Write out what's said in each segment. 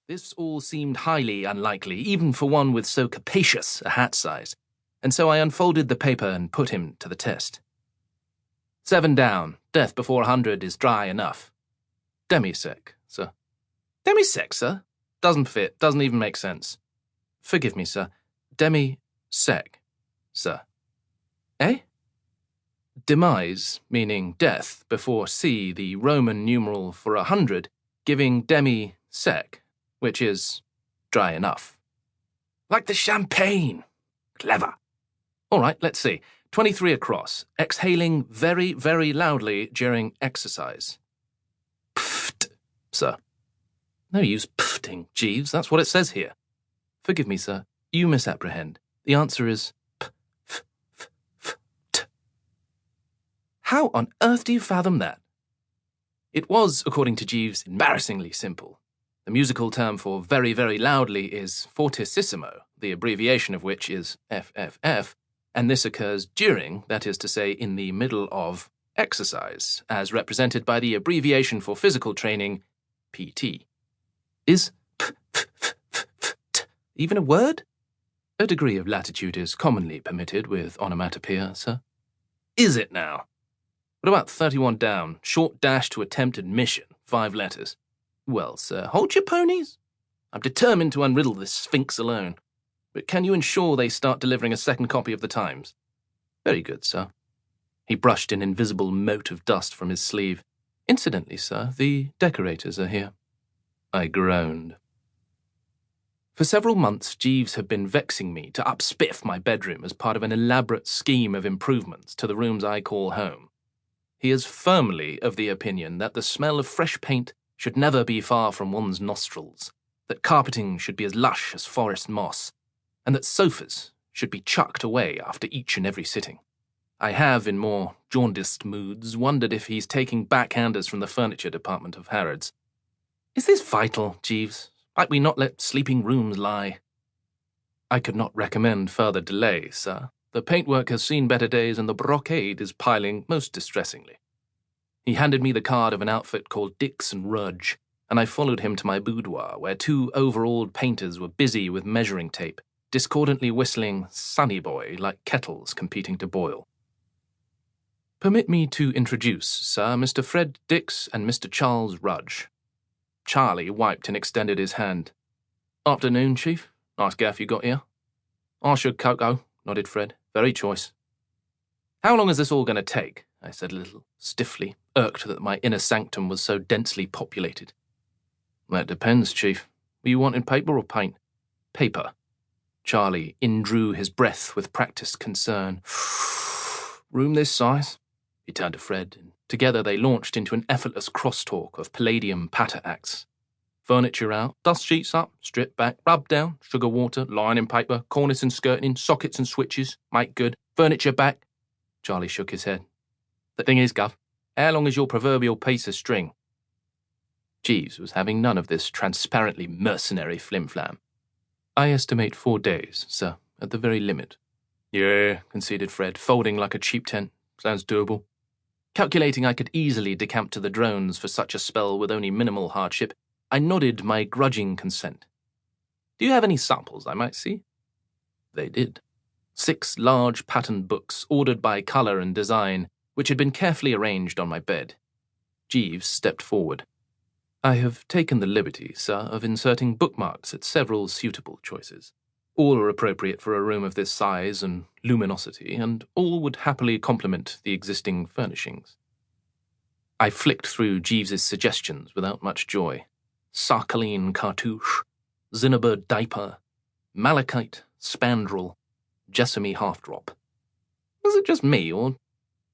This all seemed highly unlikely, even for one with so capacious a hat size, and so I unfolded the paper and put him to the test. 7 down. Death before 100 is dry enough. Demisec, sir. Demisec, sir? Doesn't fit, doesn't even make sense. Forgive me, sir. Demisec, sir. Eh? Demise, meaning death, before C, the Roman numeral for 100, giving demisec, which is dry enough. Like the champagne. Clever. All right, let's see. 23 across, exhaling very, very loudly during exercise. Pfft, sir. No use pfting, Jeeves, that's what it says here. Forgive me, sir, you misapprehend. The answer is p-f-f-f-t. How on earth do you fathom that? It was, according to Jeeves, embarrassingly simple. The musical term for very, very loudly is fortissimo, the abbreviation of which is FFF, and this occurs during, that is to say, in the middle of, exercise, as represented by the abbreviation for physical training, PT. Is p-f-f-f-t even a word? A degree of latitude is commonly permitted with onomatopoeia, sir. Is it now? What about 31 down, short dash to attempt admission, 5 letters? Well, sir, hold your ponies. I'm determined to unriddle this sphinx alone. But can you ensure they start delivering a second copy of the Times? Very good, sir. He brushed an invisible mote of dust from his sleeve. Incidentally, sir, the decorators are here. I groaned. For several months, Jeeves had been vexing me to upspiff my bedroom as part of an elaborate scheme of improvements to the rooms I call home. He is firmly of the opinion that the smell of fresh paint should never be far from one's nostrils, that carpeting should be as lush as forest moss, and that sofas should be chucked away after each and every sitting. I have, in more jaundiced moods, wondered if he's taking backhanders from the furniture department of Harrods. Is this vital, Jeeves? Might we not let sleeping rooms lie? I could not recommend further delay, sir. The paintwork has seen better days and the brocade is piling most distressingly. He handed me the card of an outfit called Dix and Rudge, and I followed him to my boudoir, where 2 overalled painters were busy with measuring tape, discordantly whistling Sunny Boy like kettles competing to boil. Permit me to introduce, sir, Mr. Fred Dix and Mr. Charles Rudge. Charlie wiped and extended his hand. Afternoon, Chief. Nice gaff you got here. I should cocoa, nodded Fred. Very choice. How long is this all going to take? I said a little stiffly, irked that my inner sanctum was so densely populated. That depends, Chief. Were you wanting paper or paint? Paper. Charlie indrew his breath with practised concern. Room this size? He turned to Fred, and together they launched into an effortless crosstalk of palladium patter acts. Furniture out, dust sheets up, strip back, rub down, sugar water, lining paper, cornice and skirting, sockets and switches, make good, furniture back. Charlie shook his head. The thing is, Gov, how long is your proverbial piece of string? Jeeves was having none of this transparently mercenary flim-flam. I estimate 4 days, sir, at the very limit. Yeah, conceded Fred, folding like a cheap tent. Sounds doable. Calculating I could easily decamp to the drones for such a spell with only minimal hardship, I nodded my grudging consent. Do you have any samples I might see? They did. 6 large patterned books, ordered by colour and design, which had been carefully arranged on my bed. Jeeves stepped forward. I have taken the liberty, sir, of inserting bookmarks at several suitable choices. All are appropriate for a room of this size and luminosity, and all would happily complement the existing furnishings. I flicked through Jeeves's suggestions without much joy. Sarkaline cartouche, Zinnabird diaper, malachite, spandrel, Jessamy half-drop. Was it just me, or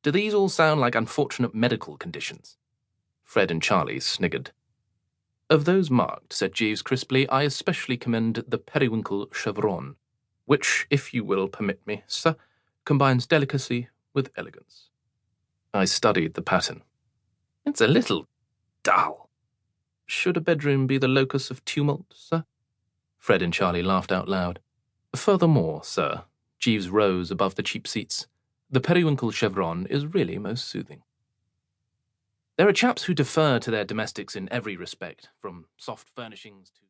do these all sound like unfortunate medical conditions? Fred and Charlie sniggered. Of those marked, said Jeeves crisply, I especially commend the periwinkle chevron, which, if you will permit me, sir, combines delicacy with elegance. I studied the pattern. It's a little dull. Should a bedroom be the locus of tumult, sir? Fred and Charlie laughed out loud. Furthermore, sir, Jeeves rose above the cheap seats, the periwinkle chevron is really most soothing. There are chaps who defer to their domestics in every respect, from soft furnishings to...